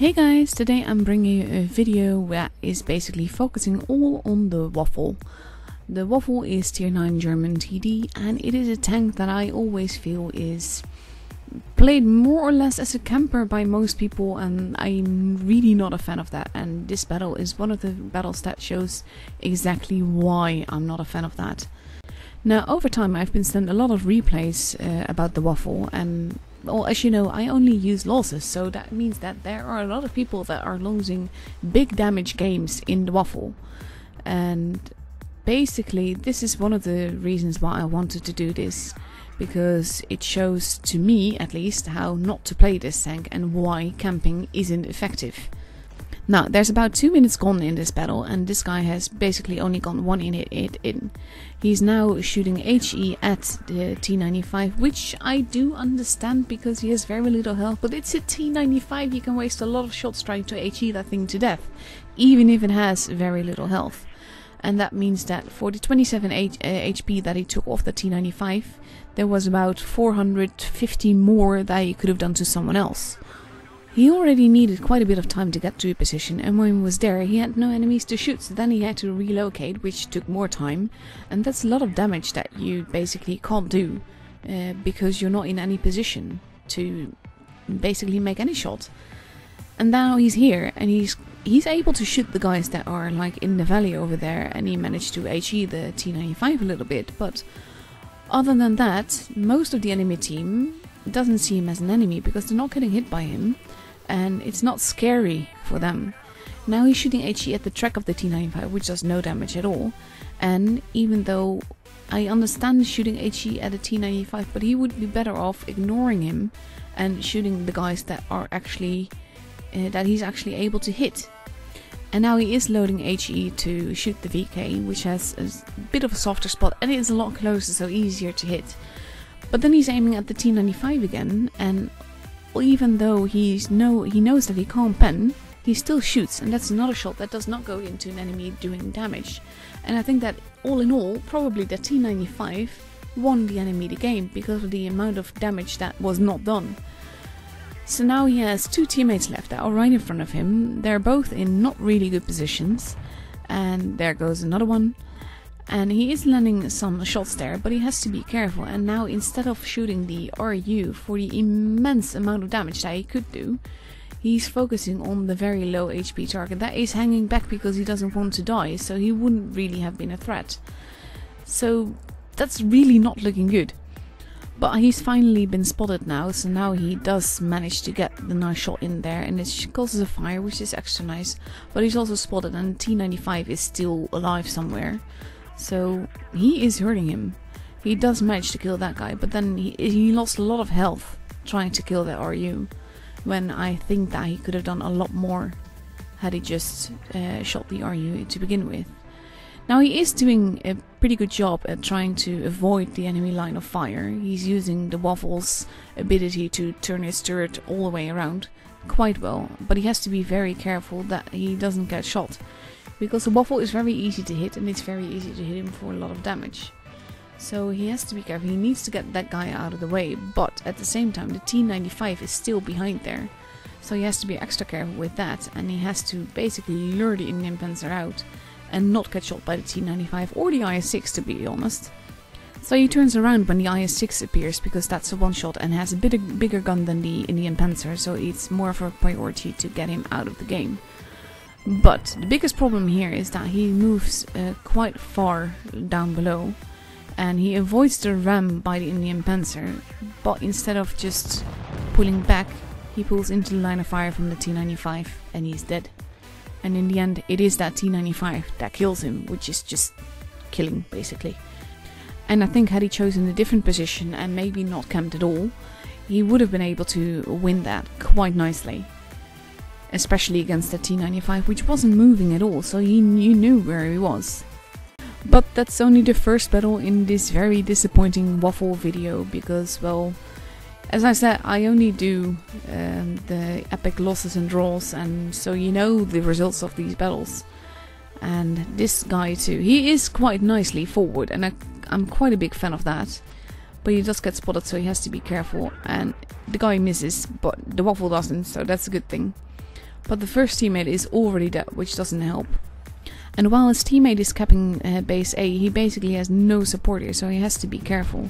Hey guys, today I'm bringing you a video that is basically focusing all on the Waffle. The Waffle is tier 9 German TD and it is a tank that I always feel is played more or less as a camper by most people, and I'm really not a fan of that, and this battle is one of the battles that shows exactly why I'm not a fan of that. Now over time I've been sent a lot of replays about the Waffle, and well, as you know, I only use losses, so that means that there are a lot of people that are losing big damage games in the Waffle. And basically this is one of the reasons why I wanted to do this, because it shows, to me at least, how not to play this tank and why camping isn't effective. Now, there's about 2 minutes gone in this battle, and this guy has basically only gone one in. He's now shooting HE at the T95, which I do understand because he has very little health, but it's a T95, you can waste a lot of shots trying to HE that thing to death, even if it has very little health. And that means that for the 27 HP that he took off the T95, there was about 450 more that he could have done to someone else. He already needed quite a bit of time to get to a position, and when he was there he had no enemies to shoot, so then he had to relocate, which took more time, and that's a lot of damage that you basically can't do because you're not in any position to basically make any shot. And now he's here, and he's able to shoot the guys that are like in the valley over there, and he managed to HE the T95 a little bit, but other than that, most of the enemy team doesn't see him as an enemy because they're not getting hit by him, and it's not scary for them. Now he's shooting HE at the track of the T95, which does no damage at all, and even though I understand shooting HE at a T95, but he would be better off ignoring him and shooting the guys that are actually that he's actually able to hit. And now he is loading HE to shoot the VK, which has a bit of a softer spot and it's a lot closer, so easier to hit. But then he's aiming at the T95 again, and even though he knows that he can't pen, he still shoots, and that's another shot that does not go into an enemy doing damage. And I think that all in all, probably the T95 won the enemy the game because of the amount of damage that was not done. So now he has two teammates left that are right in front of him. They're both in not really good positions, and there goes another one. And he is landing some shots there, but he has to be careful. And now, instead of shooting the RU for the immense amount of damage that he could do, he's focusing on the very low HP target that is hanging back because he doesn't want to die, so he wouldn't really have been a threat. So that's really not looking good. But he's finally been spotted now, so now he does manage to get the nice shot in there, and it causes a fire, which is extra nice. But he's also spotted, and T95 is still alive somewhere. So he is hurting him. He does manage to kill that guy, but then he lost a lot of health trying to kill that RU, when I think that he could have done a lot more had he just shot the RU to begin with. Now he is doing a pretty good job at trying to avoid the enemy line of fire. He's using the Waffle's ability to turn his turret all the way around quite well, but he has to be very careful that he doesn't get shot, because the Waffle is very easy to hit, and it's very easy to hit him for a lot of damage. So he has to be careful. He needs to get that guy out of the way, but at the same time the T95 is still behind there, so he has to be extra careful with that, and he has to basically lure the Indian Panzer out and not get shot by the T95 or the IS-6, to be honest. So he turns around when the IS-6 appears, because that's a one shot and has a bigger gun than the Indian Panzer, so it's more of a priority to get him out of the game. But the biggest problem here is that he moves quite far down below, and he avoids the ram by the Indian Panzer, but instead of just pulling back, he pulls into the line of fire from the T95 and he's dead. And in the end it is that T95 that kills him, which is just killing basically. And I think had he chosen a different position and maybe not camped at all, he would have been able to win that quite nicely. Especially against the T95, which wasn't moving at all, so you knew where he was. But that's only the first battle in this very disappointing Waffle video, because, well, as I said, I only do the epic losses and draws, and so you know the results of these battles. And this guy too, he is quite nicely forward, and I'm quite a big fan of that. But he does get spotted, so he has to be careful, and the guy misses, but the Waffle doesn't, so that's a good thing. but the first teammate is already dead, which doesn't help. And while his teammate is capping base A, he basically has no support here, so he has to be careful.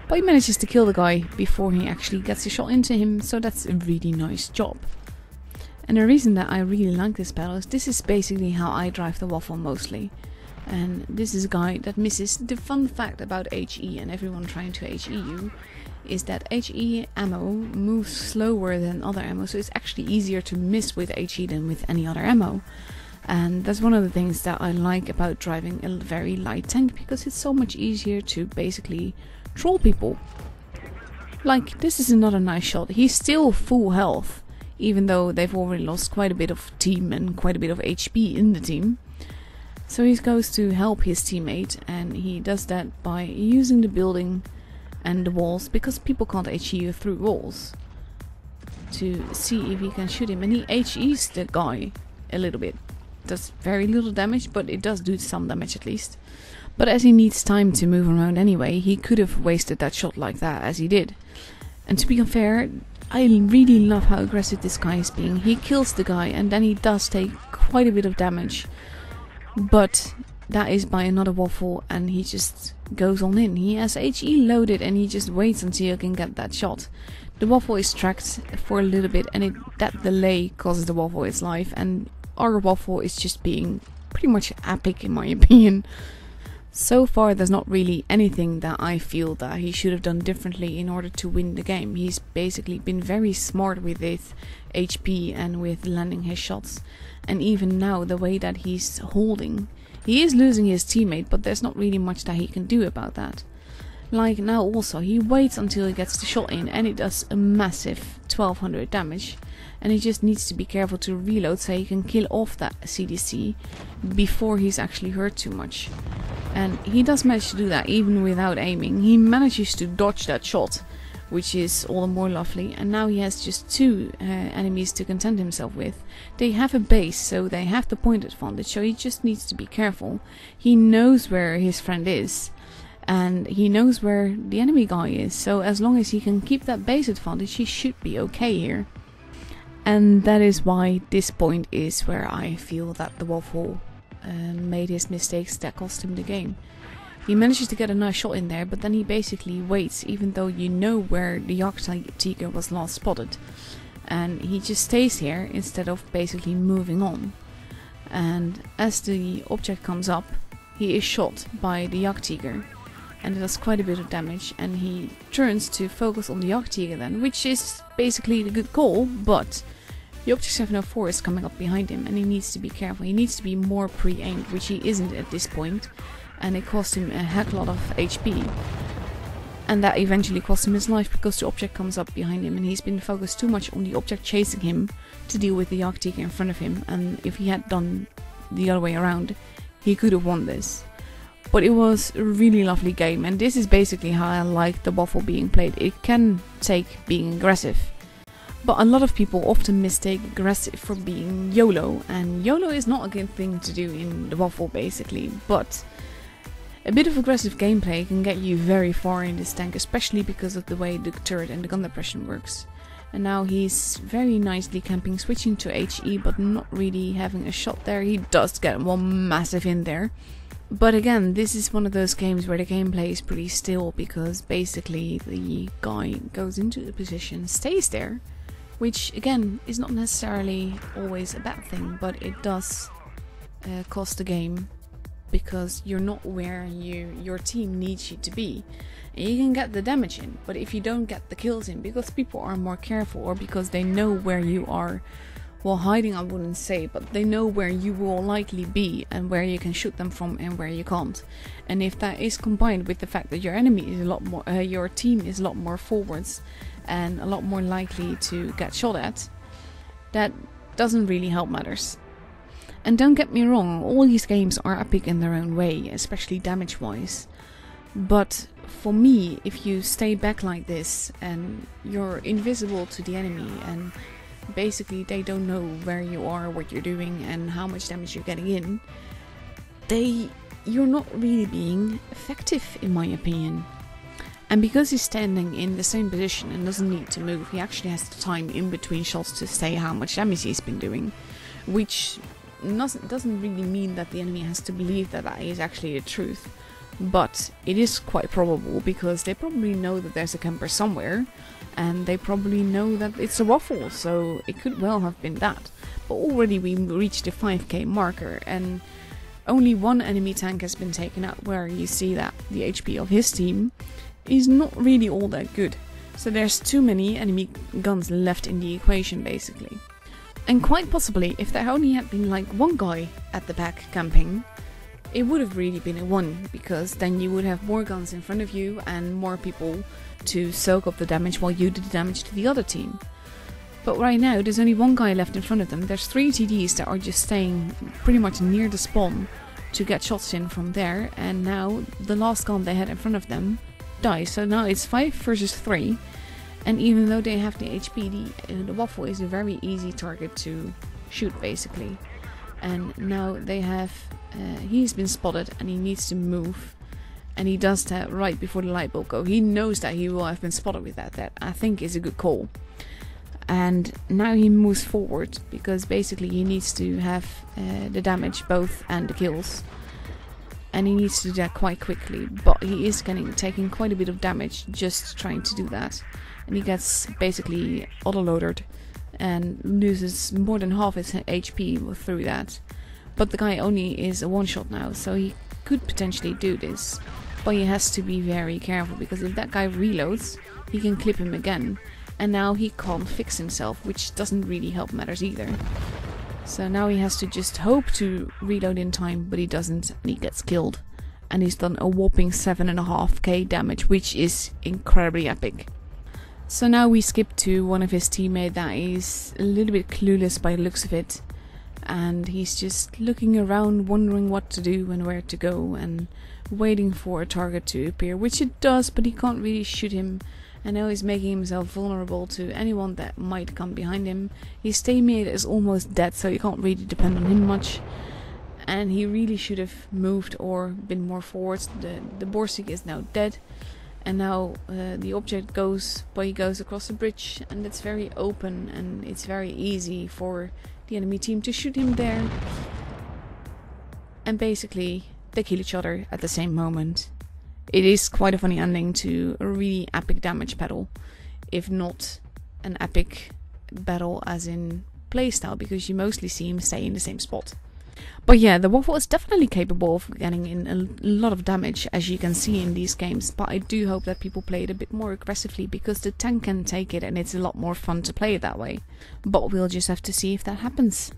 But he manages to kill the guy before he actually gets a shot into him, so that's a really nice job. And the reason that I really like this battle is this is basically how I drive the Waffle mostly. And this is a guy that misses. The fun fact about HE and everyone trying to HE you is that HE ammo moves slower than other ammo, so it's actually easier to miss with HE than with any other ammo. And that's one of the things that I like about driving a very light tank, because it's so much easier to basically troll people. Like, this is another nice shot. He's still full health, even though they've already lost quite a bit of team and quite a bit of HP in the team. So he goes to help his teammate, and he does that by using the building and the walls, because people can't HE you through walls, to see if he can shoot him. And he HEs the guy a little bit. Does very little damage, but it does do some damage at least. But as he needs time to move around anyway, he could have wasted that shot like that as he did. And to be unfair, I really love how aggressive this guy is being. He kills the guy and then he does take quite a bit of damage, but that is by another Waffle, and he just goes on in. He has HE loaded and he just waits until he can get that shot. The Waffle is tracked for a little bit, and that delay causes the Waffle its life, and our Waffle is just being pretty much epic in my opinion. So far there's not really anything that I feel that he should have done differently in order to win the game. He's basically been very smart with his HP and with landing his shots. And even now, the way that he's holding, he is losing his teammate, but there's not really much that he can do about that. Like now also, he waits until he gets the shot in and it does a massive 1200 damage. And he just needs to be careful to reload so he can kill off that CDC before he's actually hurt too much. And he does manage to do that even without aiming. He manages to dodge that shot, which is all the more lovely. And now he has just two enemies to contend himself with. They have a base, so they have the point advantage, so he just needs to be careful. He knows where his friend is, and he knows where the enemy guy is, so as long as he can keep that base advantage, he should be okay here. And that is why this point is where I feel that the Waffle made his mistakes that cost him the game. He manages to get a nice shot in there, but then he basically waits, even though you know where the Jagdtiger was last spotted. And he just stays here instead of basically moving on. And as the object comes up, he is shot by the Jagdtiger, and it does quite a bit of damage, and he turns to focus on the Jagdtiger then, which is basically a good call, but the Object 704 is coming up behind him and he needs to be careful. He needs to be more pre-aimed, which he isn't at this point, and it cost him a heck lot of HP. And that eventually cost him his life, because the object comes up behind him and he's been focused too much on the object chasing him to deal with the Jagdtiger in front of him, and if he had done the other way around, he could have won this. But it was a really lovely game, and this is basically how I like the Waffle being played. It can take being aggressive, but a lot of people often mistake aggressive for being YOLO, and YOLO is not a good thing to do in the Waffle basically, but a bit of aggressive gameplay can get you very far in this tank, especially because of the way the turret and the gun depression works. And now he's very nicely camping, switching to HE, but not really having a shot there. He does get one massive in there. But again, this is one of those games where the gameplay is pretty still, because basically the guy goes into the position, stays there, which again is not necessarily always a bad thing, but it does cost the game, because you're not where your team needs you to be. And you can get the damage in, but if you don't get the kills in, because people are more careful, or because they know where you are, well, hiding I wouldn't say, but they know where you will likely be and where you can shoot them from and where you can't. And if that is combined with the fact that your enemy is a lot more, your team is a lot more forwards and a lot more likely to get shot at, that doesn't really help matters. And don't get me wrong, all these games are epic in their own way, especially damage wise. But for me, if you stay back like this and you're invisible to the enemy, and basically they don't know where you are, what you're doing and how much damage you're getting in, you're not really being effective in my opinion. And because he's standing in the same position and doesn't need to move, he actually has the time in between shots to say how much damage he's been doing, which doesn't really mean that the enemy has to believe that that is actually the truth. But it is quite probable, because they probably know that there's a camper somewhere, and they probably know that it's a Waffle, so it could well have been that. But already we reached the 5k marker, and only one enemy tank has been taken out, where you see that the HP of his team is not really all that good. So there's too many enemy guns left in the equation, basically. And quite possibly, if there only had been like one guy at the back camping, it would have really been a 1, because then you would have more guns in front of you and more people to soak up the damage while you did the damage to the other team. But right now there's only one guy left in front of them. There's 3 TDs that are just staying pretty much near the spawn to get shots in from there, and now the last gun they had in front of them dies. So now it's 5 versus 3, and even though they have the HP, the Waffle is a very easy target to shoot, basically. And now they have he's been spotted and he needs to move, and he does that right before the light bulb go. He knows that he will have been spotted with that. That I think is a good call. And now he moves forward, because basically he needs to have the damage both and the kills, and he needs to do that quite quickly. But he is taking quite a bit of damage just trying to do that, and he gets basically autoloaded and loses more than half his HP through that. But the guy only is a one-shot now, so he could potentially do this, but he has to be very careful, because if that guy reloads, he can clip him again, and now he can't fix himself, which doesn't really help matters either. So now he has to just hope to reload in time, but he doesn't, and he gets killed. And he's done a whopping 7.5k damage, which is incredibly epic. So now we skip to one of his teammates that is a little bit clueless by the looks of it. And he's just looking around, wondering what to do and where to go, and waiting for a target to appear, which it does, but he can't really shoot him. And now he's making himself vulnerable to anyone that might come behind him. His teammate is almost dead, so you can't really depend on him much. And he really should have moved or been more forward. The Borsig is now dead. And now the object goes, but he goes across the bridge, and it's very open, and it's very easy for the enemy team to shoot him there. And basically they kill each other at the same moment. It is quite a funny ending to a really epic damage battle, if not an epic battle as in playstyle, because you mostly see him stay in the same spot. But yeah, the Waffle is definitely capable of getting in a lot of damage, as you can see in these games, but I do hope that people play it a bit more aggressively, because the tank can take it and it's a lot more fun to play it that way. But we'll just have to see if that happens.